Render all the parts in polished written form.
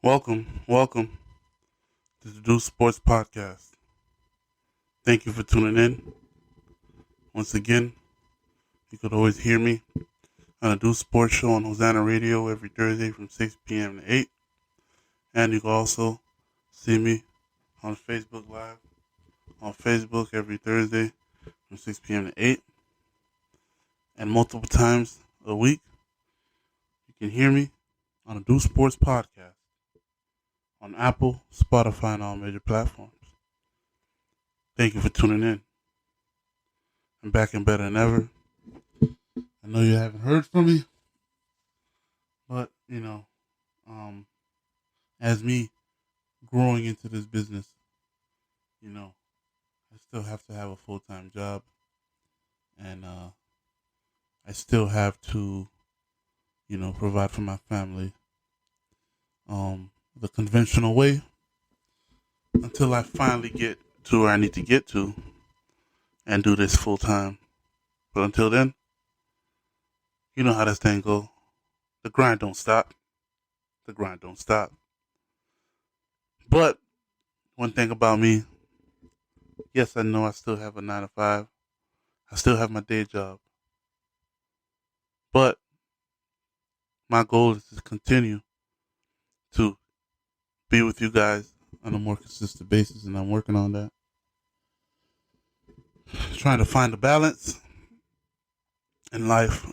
Welcome to the Do Sports Podcast. Thank you for tuning in. Once again, you could always hear me on a Do Sports show on Hosanna Radio every Thursday from 6 p.m. to 8. And you can also see me on Facebook Live on Facebook every Thursday from 6 p.m. to 8. And multiple times a week, you can hear me on a Do Sports Podcast on Apple, Spotify, and all major platforms. Thank you for tuning in. I'm back and better than ever. I know you haven't heard from me, but as me growing into this business, I still have to have a full-time job, and I still have to, provide for my family, the conventional way until I finally get to where I need to get to and do this full time. But until then, you know how this thing go. The grind don't stop. The grind don't stop. But one thing about me, yes, I know I still have a 9 to 5. I still have my day job. But my goal is to continue to be with you guys on a more consistent basis, and I'm working on that. Trying to find a balance in life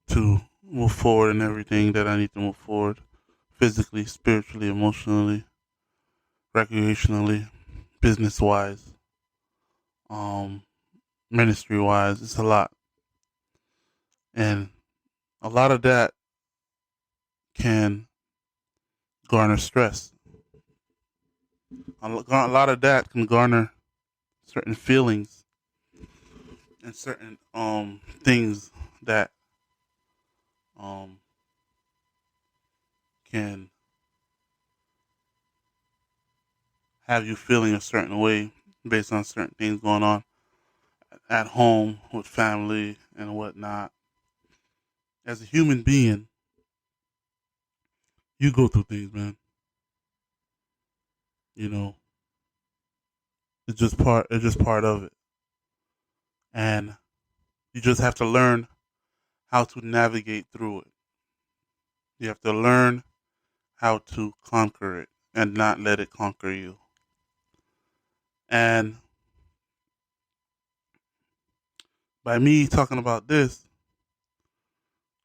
to move forward in everything that I need to move forward, physically, spiritually, emotionally, recreationally, business wise, ministry wise. It's a lot. And a lot of that can garner stress. A lot of that can garner certain feelings and certain things that um can have you feeling a certain way based on certain things going on at home with family and whatnot. As a human being, you go through things, man. You know, it's just part of it. And you just have to learn how to navigate through it. You have to learn how to conquer it and not let it conquer you. And by me talking about this,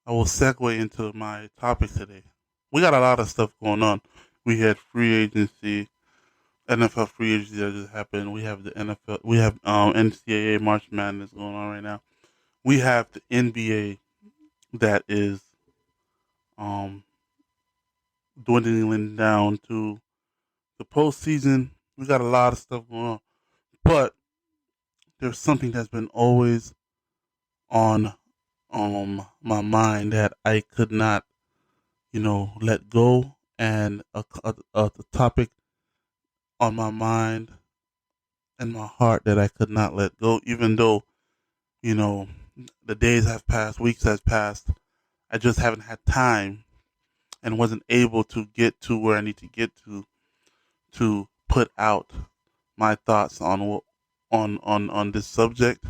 I will segue into my topic today. We got a lot of stuff going on. We had free agency, NFL free agency that just happened. We have the NFL, we have NCAA March Madness going on right now. We have the NBA that is um, dwindling down to the postseason. We got a lot of stuff going on, but there's something that's been always on my mind that I could not, let go, and a topic on my mind and my heart that I could not let go, even though you know the days have passed, weeks has passed. I just haven't had time and wasn't able to get to where I need to get to put out my thoughts on on this subject,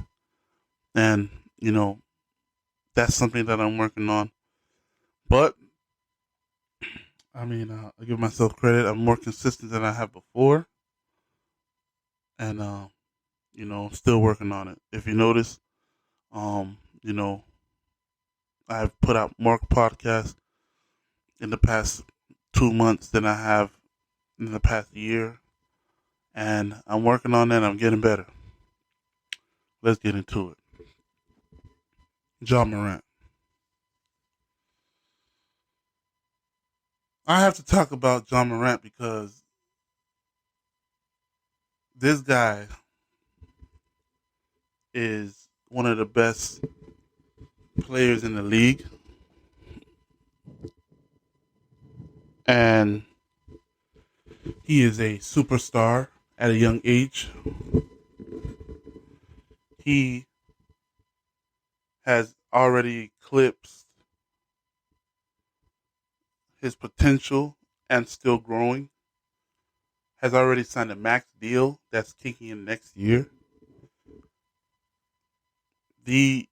and you know that's something that I'm working on. But I mean, I give myself credit. I'm more consistent than I have before, and still working on it. If you notice, um, you know, I've put out more podcasts in the past 2 months than I have in the past year, and I'm working on that. I'm getting better. Let's get into it. Ja Morant. I have to talk about Ja Morant because this guy is one of the best players in the league, and he is a superstar at a young age. He has already eclipsed his potential and still growing, has already signed a max deal that's kicking in next year. The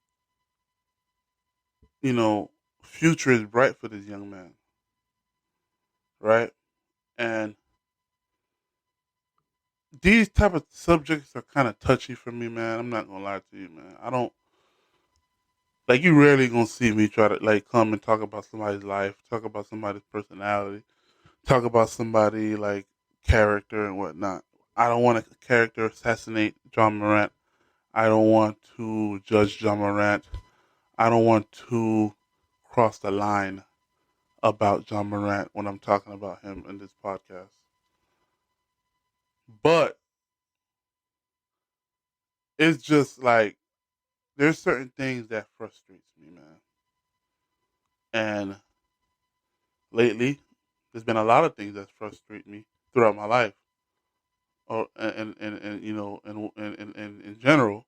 you know future is bright for this young man, right? And these type of subjects are kind of touchy for me, man. I'm not gonna lie to you, man. I don't like you. Rarely gonna see me try to like come and talk about somebody's life, talk about somebody's personality, talk about somebody like character and whatnot. I don't want to character assassinate John Morant. I don't want to judge John Morant. I don't want to cross the line about John Morant when I'm talking about him in this podcast. But it's just like there's certain things that frustrates me, man. And lately, there's been a lot of things that frustrate me throughout my life, or and you know, and in general.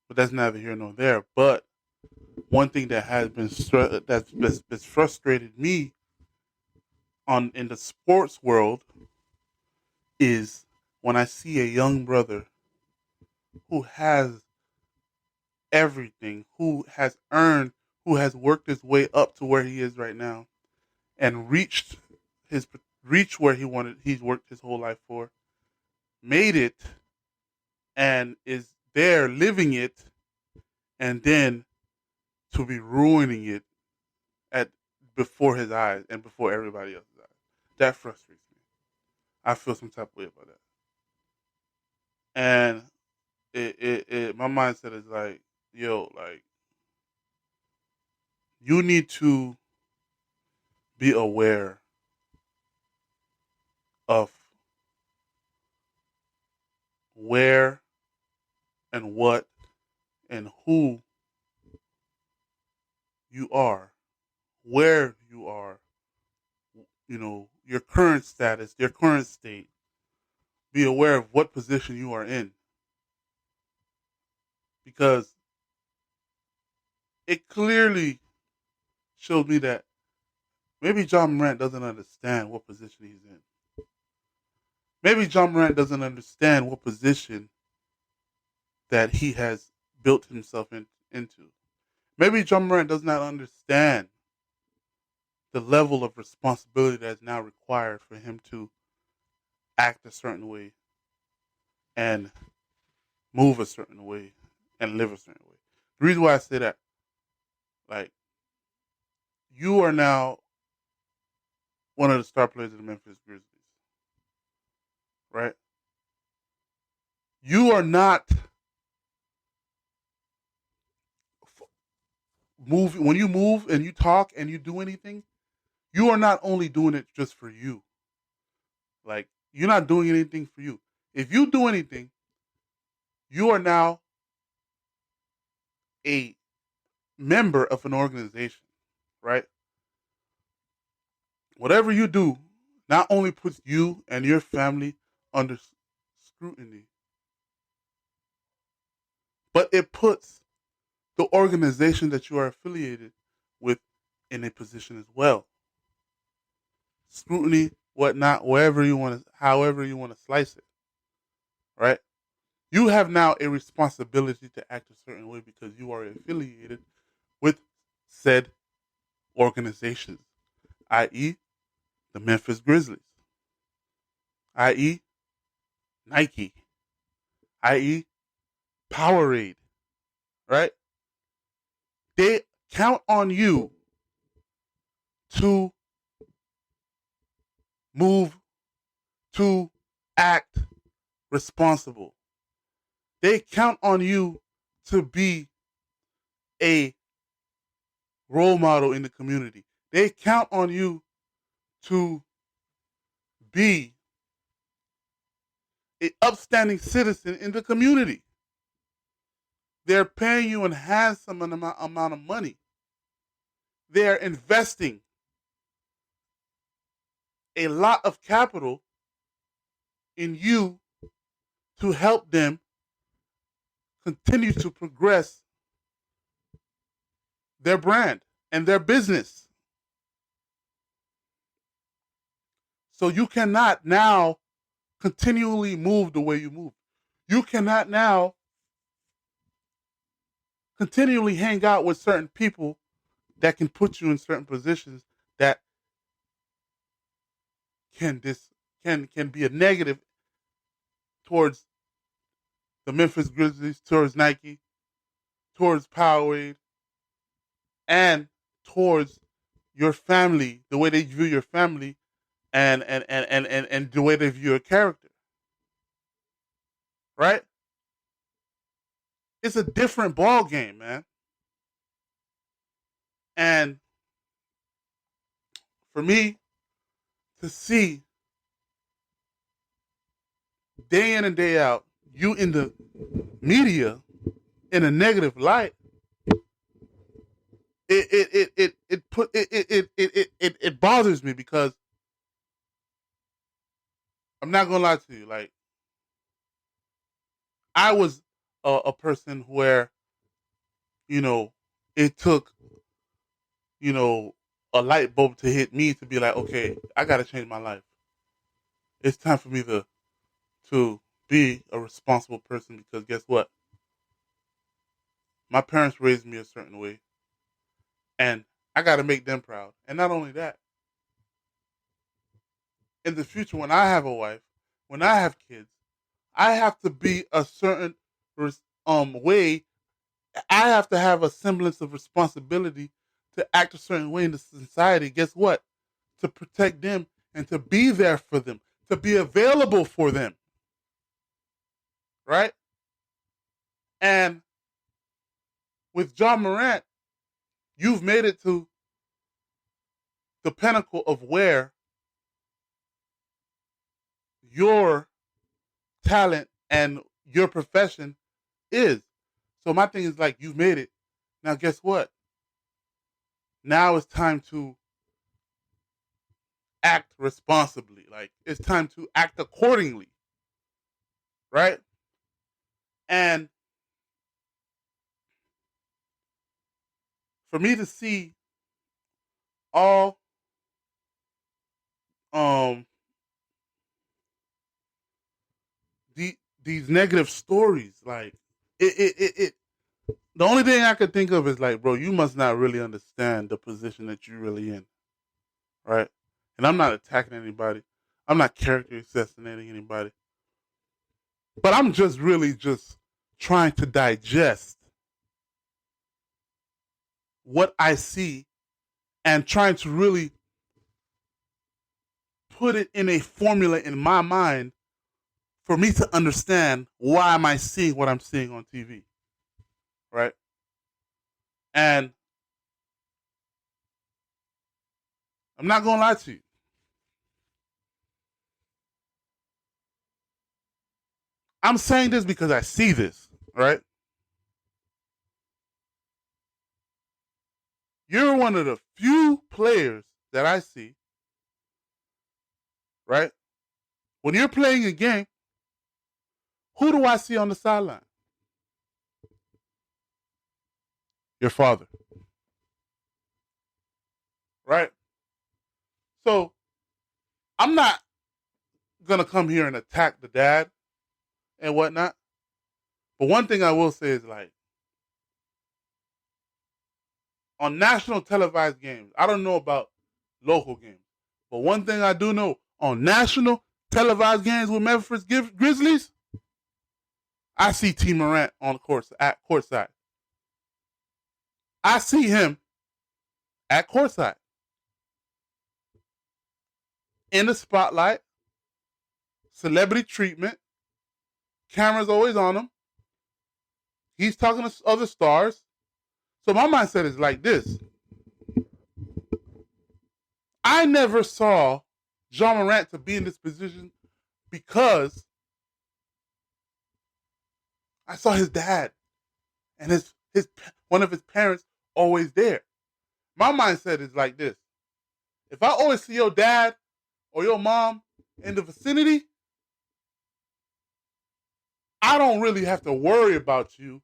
But that's neither here nor there. But one thing that has been that's frustrated me on in the sports world is when I see a young brother who has everything, who has earned, who has worked his way up to where he is right now, and his reached where he wanted. He's worked his whole life for, made it, and is there living it, and then to be ruining it at before his eyes and before everybody else's eyes. That frustrates me. I feel some type of way about that, and my mindset is like, yo, like you need to be aware of where and what and who you are, where you are, your current status, your current state. Be aware of what position you are in because it clearly showed me that maybe John Morant doesn't understand what position he's in. Maybe John Morant doesn't understand what position that he has built himself into. Maybe John Morant does not understand the level of responsibility that is now required for him to act a certain way and move a certain way and live a certain way. The reason why I say that, like, you are now one of the star players of the Memphis Grizzlies, right? You are not moving when you move and you talk and you do anything. You are not only doing it just for you. Like, you're not doing anything for you. If you do anything, you are now a member of an organization, right? Whatever you do not only puts you and your family under scrutiny, but it puts the organization that you are affiliated with in a position as well. Scrutiny, whatnot, wherever you want to, however you want to slice it, right? You have now a responsibility to act a certain way because you are affiliated with said organizations, i.e., the Memphis Grizzlies, i.e., Nike, i.e., Powerade, right? They count on you to move, to act responsible. They count on you to be a role model in the community. They count on you to be an upstanding citizen in the community. They're paying you a handsome amount of money. They're investing a lot of capital in you to help them continue to progress their brand and their business. So you cannot now continually move the way you move. You cannot now continually hang out with certain people that can put you in certain positions that can dis can be a negative towards the Memphis Grizzlies, towards Nike, towards Powerade, and towards your family, the way they view your family, and the way they view your character. Right? It's a different ball game, man. And for me to see day in and day out you in the media in a negative light, it bothers me because I'm not gonna lie to you. Like I was a person where you know it took you know a light bulb to hit me to be like, okay, I got to change my life. It's time for me to be a responsible person because guess what? My parents raised me a certain way, and I got to make them proud. And not only that, in the future when I have a wife, when I have kids, I have to be a certain way. I have to have a semblance of responsibility to act a certain way in the society. Guess what? To protect them and to be there for them, to be available for them, right? And with Ja Morant, you've made it to the pinnacle of where your talent and your profession is. So my thing is like, you've made it. Now, guess what? Now it's time to act responsibly. Like, it's time to act accordingly, right? And for me to see all um these negative stories, like it the only thing I could think of is like, bro, you must not really understand the position that you're really in, right? And I'm not attacking anybody. I'm not character assassinating anybody. But I'm just really just trying to digest what I see and trying to really put it in a formula in my mind for me to understand why am I seeing what I'm seeing on TV, right? And I'm not gonna lie to you. I'm saying this because I see this, right? You're one of the few players that I see, right? When you're playing a game, who do I see on the sideline? Your father, right? So I'm not gonna come here and attack the dad and whatnot. But one thing I will say is like on national televised games, I don't know about local games, but one thing I do know on national televised games with Memphis Grizzlies, I see T Morant on the court at courtside. I see him at courtside in the spotlight, celebrity treatment, cameras always on him. He's talking to other stars. So my mindset is like this. I never saw Ja Morant to be in this position because I saw his dad and his one of his parents always there. My mindset is like this. If I always see your dad or your mom in the vicinity, I don't really have to worry about you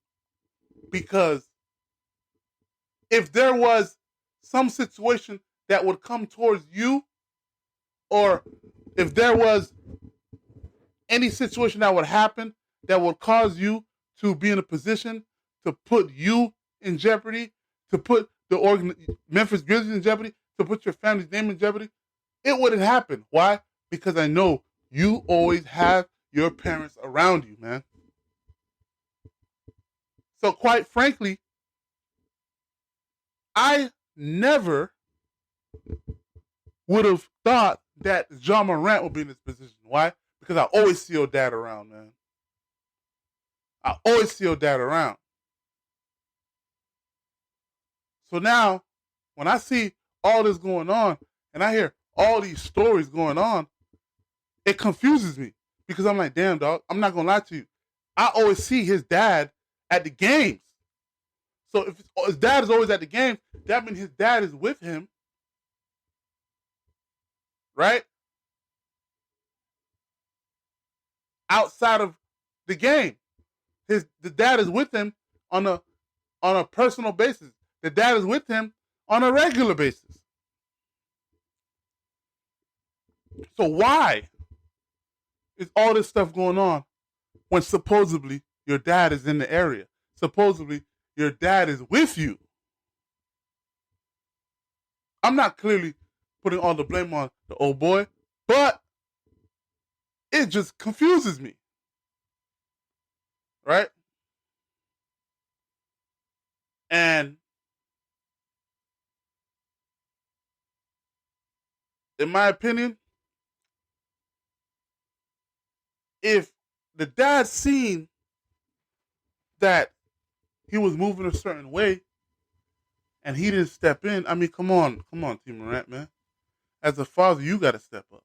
because if there was some situation that would come towards you or if there was any situation that would happen that would cause you to be in a position to put you in jeopardy, to put the Memphis Grizzlies in jeopardy, to put your family's name in jeopardy, it wouldn't happen. Why? Because I know you always have your parents around you, man. So quite frankly, I never would have thought that Ja Morant would be in this position. Why? Because I always see your dad around, man. I always see your dad around. So now, when I see all this going on and I hear all these stories going on, it confuses me because I'm like, damn, dog, I'm not going to lie to you. I always see his dad at the games. So if his dad is always at the games, that means his dad is with him, right? Outside of the game. The dad is with him on a personal basis. The dad is with him on a regular basis. So why is all this stuff going on when supposedly your dad is in the area? Supposedly your dad is with you. I'm not clearly putting all the blame on the old boy, but it just confuses me. Right? And in my opinion, if the dad seen that he was moving a certain way and he didn't step in, I mean, come on, T Morant, man. As a father, you got to step up,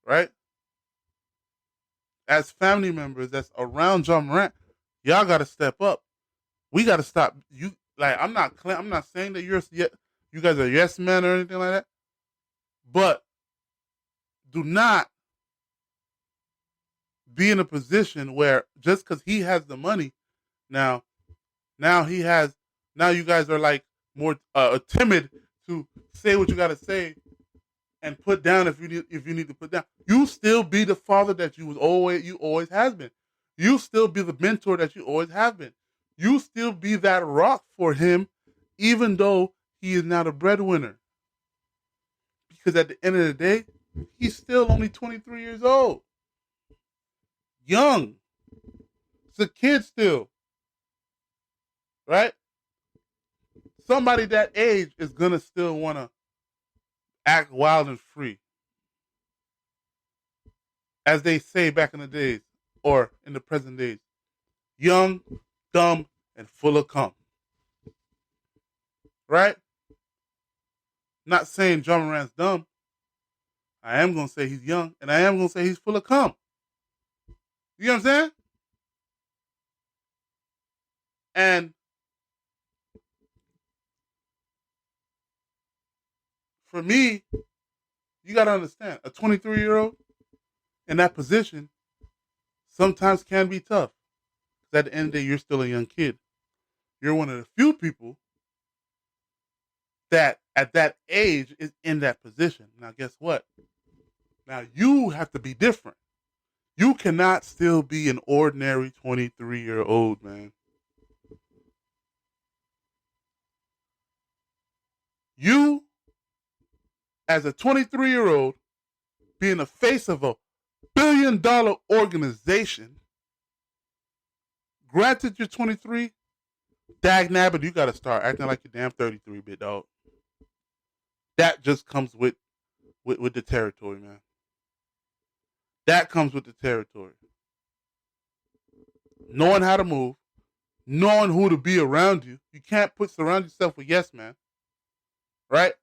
right? As family members that's around Ja Morant, y'all got to step up. We got to stop. You like, I'm not saying that you guys are yes men or anything like that, but do not be in a position where just because he has the money now, he has now you guys are like more timid to say what you got to say and put down if you need to put down. You still be the father that you always has been. You still be the mentor that you always have been. You still be that rock for him, even though he is not a breadwinner. Because at the end of the day, he's still only 23 years old. Young. It's a kid still. Right? Somebody that age is gonna still wanna act wild and free. As they say back in the days, or in the present days. Young, dumb, and full of cum. Right? Not saying Ja Morant's dumb. I am gonna say he's young, and I am gonna say he's full of cum. You know what I'm saying? And for me, you gotta understand, a 23-year-old in that position sometimes can be tough. Because at the end of the day, you're still a young kid. You're one of the few people that at that age is in that position. Now, guess what? Now, you have to be different. You cannot still be an ordinary 23-year-old, man. You, as a 23-year-old, being the face of a $1 billion organization, granted you're 23, dag nabbit, you got to start acting like you're damn 33, bit dog. That just comes with the territory, man. That comes with the territory. Knowing how to move, knowing who to be around you. You can't surround yourself with yes man. Right?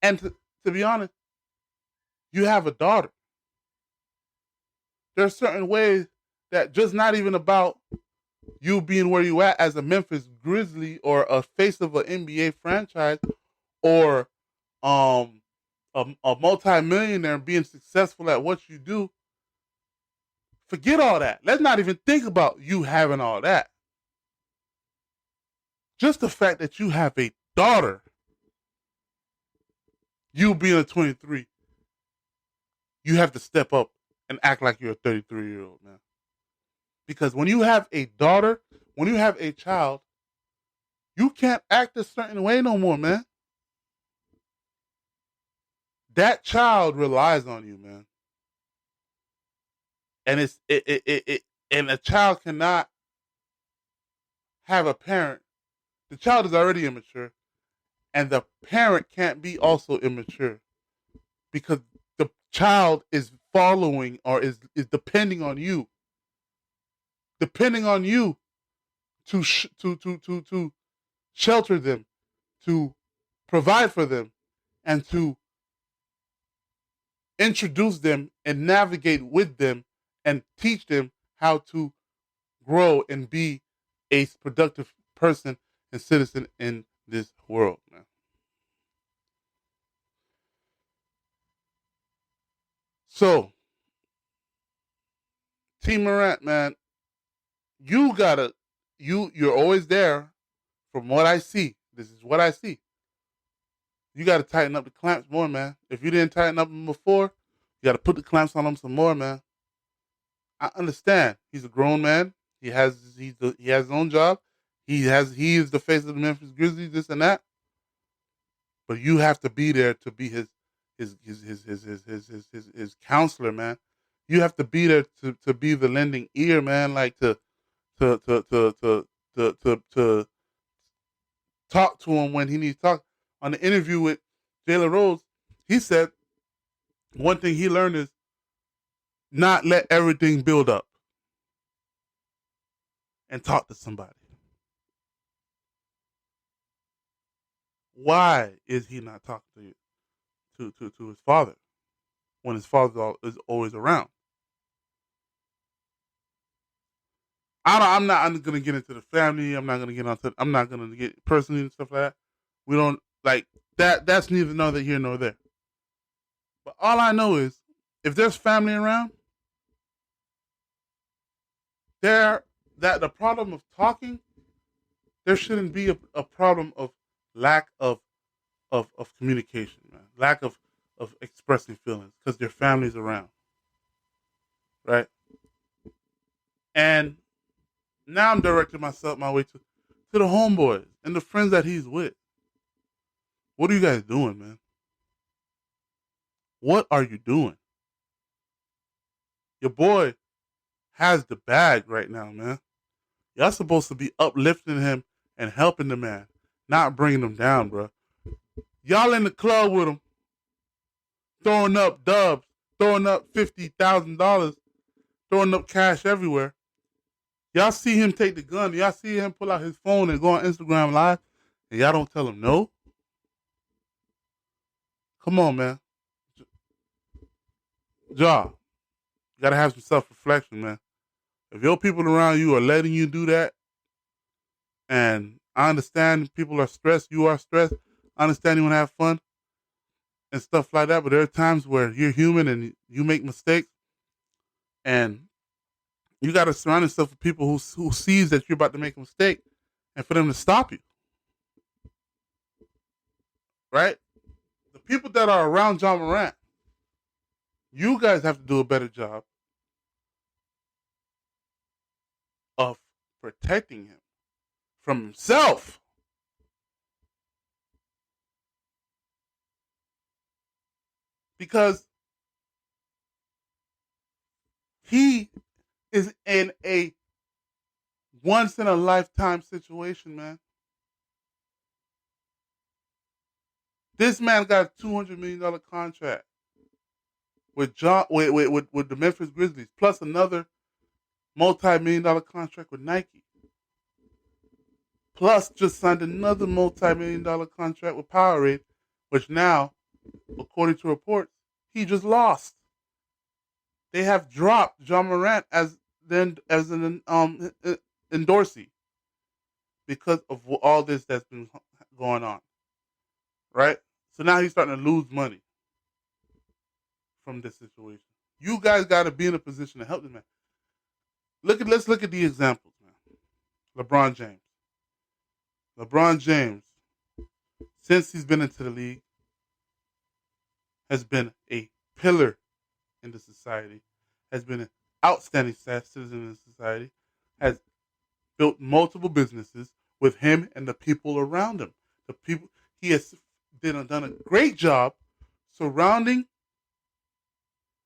And to be honest, you have a daughter. There are certain ways that just not even about you being where you at as a Memphis Grizzly or a face of an NBA franchise or a multi-millionaire being successful at what you do. Forget all that. Let's not even think about you having all that. Just the fact that you have a daughter You being a 23, you have to step up and act like you're a 33-year-old, man. Because when you have a daughter, when you have a child, you can't act a certain way no more, man. That child relies on you, man. And and a child cannot have a parent. The child is already immature, and the parent can't be also immature because the child is following or is depending on you to shelter them, to provide for them, and to introduce them and navigate with them and teach them how to grow and be a productive person and citizen in this world, man. So, Team Morant, man, you gotta you're always there. From what I see, this is what I see. You gotta tighten up the clamps more, man. If you didn't tighten up them before, you gotta put the clamps on them some more, man. I understand. He's a grown man. He has his own job. He is the face of the Memphis Grizzlies, this and that. But you have to be there to be his counselor, man. You have to be there to be the lending ear, man, like to to to to to talk to him when he needs to talk. On the interview with Jalen Rose, he said one thing he learned is not let everything build up and talk to somebody. Why is he not talking to his father when his father is always around? I'm not. I'm gonna get into the family. I'm not gonna get onto. I'm not gonna get personally and stuff like that. We don't like that. That's neither here nor there. But all I know is, if there's family around, there that the problem of talking, there shouldn't be a problem of lack of communication, man. Lack of expressing feelings because your family's around, right? And now I'm directing my way to the homeboys and the friends that he's with. What are you guys doing, man? What are you doing? Your boy has the bag right now, man. Y'all supposed to be uplifting him and helping the man, not bringing him down, bro. Y'all in the club with him, throwing up dubs, throwing up $50,000, throwing up cash everywhere. Y'all see him take the gun. Y'all see him pull out his phone and go on Instagram Live, and y'all don't tell him no. Come on, man. Ja, you gotta have some self reflection, man. If your people around you are letting you do that, and I understand people are stressed, you are stressed. I understand you want to have fun and stuff like that, but there are times where you're human and you make mistakes, and you got to surround yourself with people who sees that you're about to make a mistake, and for them to stop you, right? The people that are around Ja Morant, you guys have to do a better job of protecting him from himself. Because he is in a once in a lifetime situation, man. This man got a $200 million contract with the Memphis Grizzlies, plus another multi-million-dollar contract with Nike. Plus, just signed another multi-million-dollar contract with Powerade, which now, according to reports, he just lost. They have dropped Ja Morant as an endorsee because of all this that's been going on, right? So now he's starting to lose money from this situation. You guys got to be in a position to help this man. Let's look at the examples, man. LeBron James. LeBron James, since he's been into the league, has been a pillar in the society, has been an outstanding citizen in society, has built multiple businesses with him and the people around him. The people he has done a great job surrounding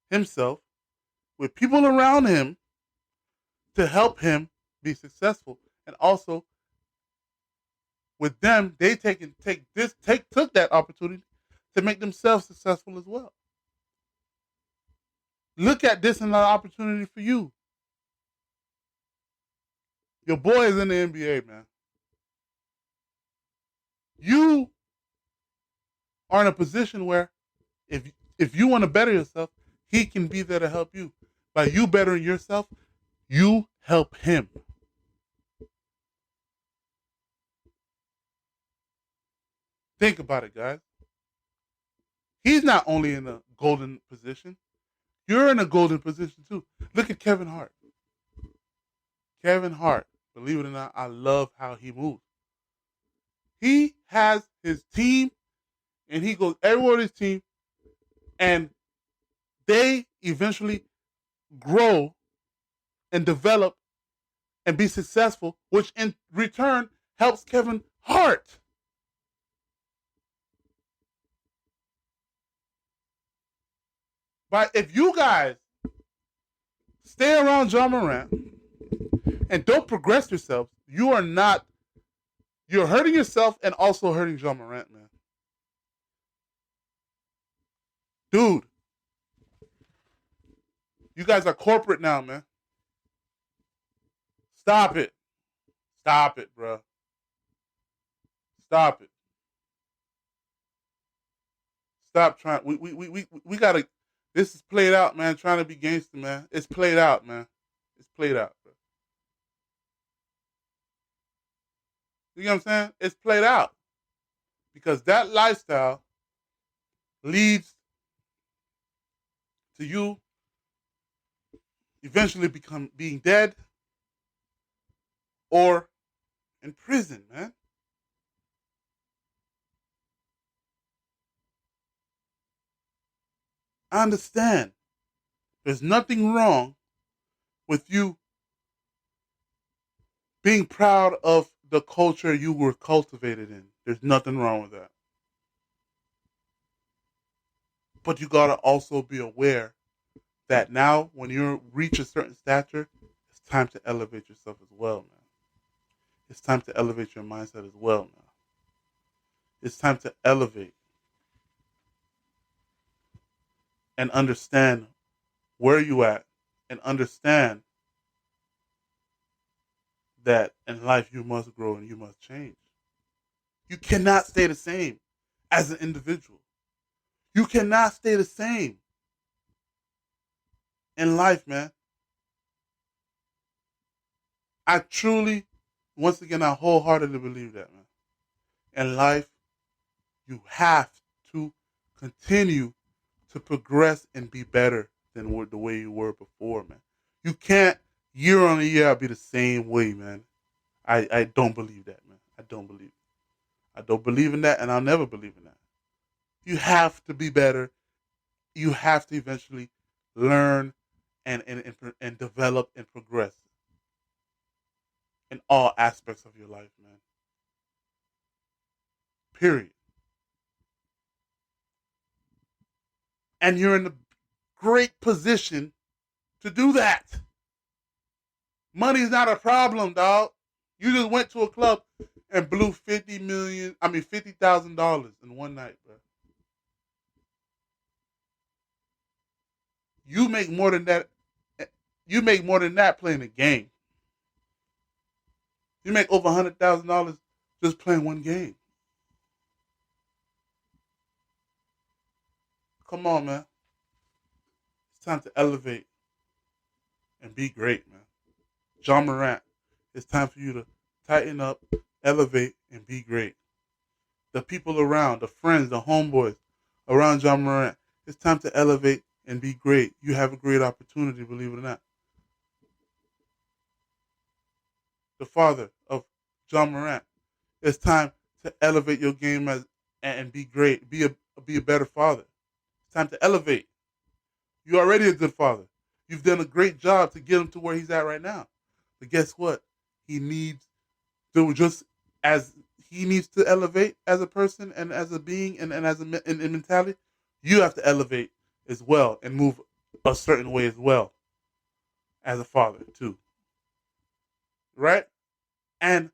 himself with people around him to help him be successful, and also with them, they took that opportunity to make themselves successful as well. Look at this as an opportunity for you. Your boy is in the NBA, man. You are in a position where if you want to better yourself, he can be there to help you. By you bettering yourself, you help him. Think about it, guys. He's not only in a golden position, you're in a golden position too. Look at Kevin Hart. Kevin Hart, believe it or not, I love how he moves. He has his team and he goes everywhere with his team, and they eventually grow and develop and be successful, which in return helps Kevin Hart. But if you guys stay around Ja Morant and don't progress yourselves, you're hurting yourself and also hurting Ja Morant, man. Dude, you guys are corporate now, man. Stop it. Stop it, bro. Stop it. Stop trying. We gotta. This is played out, man. Trying to be gangster, man. It's played out, man. It's played out, bro. You know what I'm saying? It's played out because that lifestyle leads to you eventually become being dead or in prison, man. I understand. There's nothing wrong with you being proud of the culture you were cultivated in. There's nothing wrong with that. But you gotta also be aware that now when you reach a certain stature, it's time to elevate yourself as well, man. It's time to elevate your mindset as well now. It's time to elevate and understand where you at and understand that in life you must grow and you must change. You cannot stay the same as an individual. You cannot stay the same in life, man. I truly, once again, I wholeheartedly believe that, man. In life, you have to continue to progress and be better than the way you were before, man. You can't year on year be the same way, man. I don't believe that, man. I don't believe it. I don't believe in that, and I'll never believe in that. You have to be better. You have to eventually learn and develop and progress in all aspects of your life, man. Period. And you're in a great position to do that. Money's not a problem, dog. You just went to a club and blew $50,000 in one night, bro. You make more than that. You make more than that playing a game. You make over $100,000 just playing one game. Come on, man. It's time to elevate and be great, man. Ja Morant, it's time for you to tighten up, elevate, and be great. The people around, the friends, the homeboys around Ja Morant, it's time to elevate and be great. You have a great opportunity, believe it or not. The father of Ja Morant, it's time to elevate your game and be great. Be a better father. time to elevate. You're already a good father. You've done a great job to get him to where he's at right now. But guess what? He needs to just as he needs to elevate as a person and as a being and as in mentality. You have to elevate as well and move a certain way as well as a father too, right? And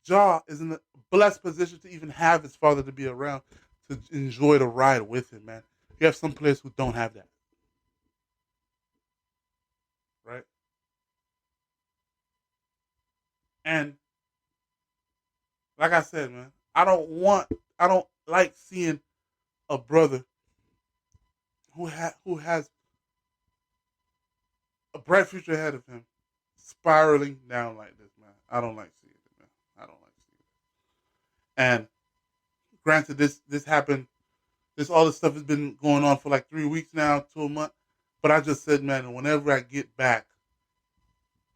Ja is in a blessed position to even have his father to be around to enjoy the ride with him, man. You have some players who don't have that, right? And like I said, man, I don't like seeing a brother who has a bright future ahead of him spiraling down like this, man. I don't like seeing it, man. I don't like seeing it. And granted, this happened. This all this stuff has been going on for like 3 weeks now, to a month. But I just said, man, whenever I get back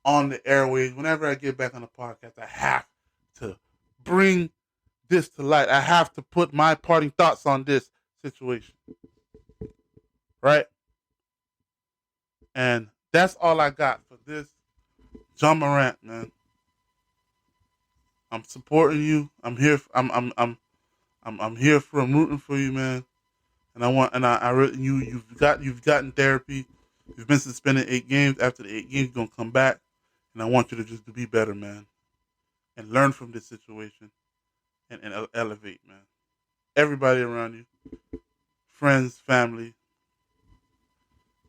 on the airways, whenever I get back on the podcast, I have to bring this to light. I have to put my parting thoughts on this situation, right? And that's all I got for this. Ja Morant, man. I'm supporting you. I'm here. I'm here for. I'm rooting for you, man. And I want. And I really you've gotten therapy. You've been suspended 8 games. After the 8 games, you're gonna come back. And I want you to just to be better, man, and learn from this situation and elevate, man. Everybody around you, friends, family,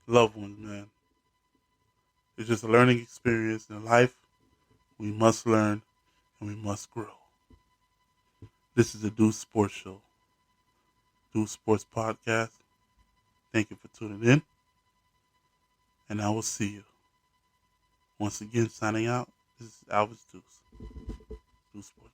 loved ones, man. It's just a learning experience in life. We must learn and we must grow. This is the Deuce Sports Show, Deuce Sports Podcast. Thank you for tuning in, and I will see you. Once again, signing out. This is Alvis Deuce, Deuce Sports.